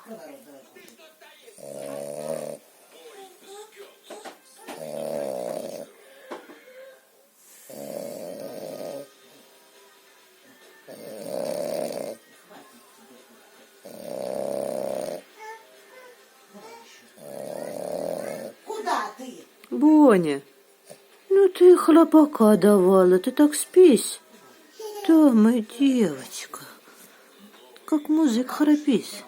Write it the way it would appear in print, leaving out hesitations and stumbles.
Куда ты? Боня, ну ты хлопака давала, ты так спись. Да, моя девочка, как мужик храпись.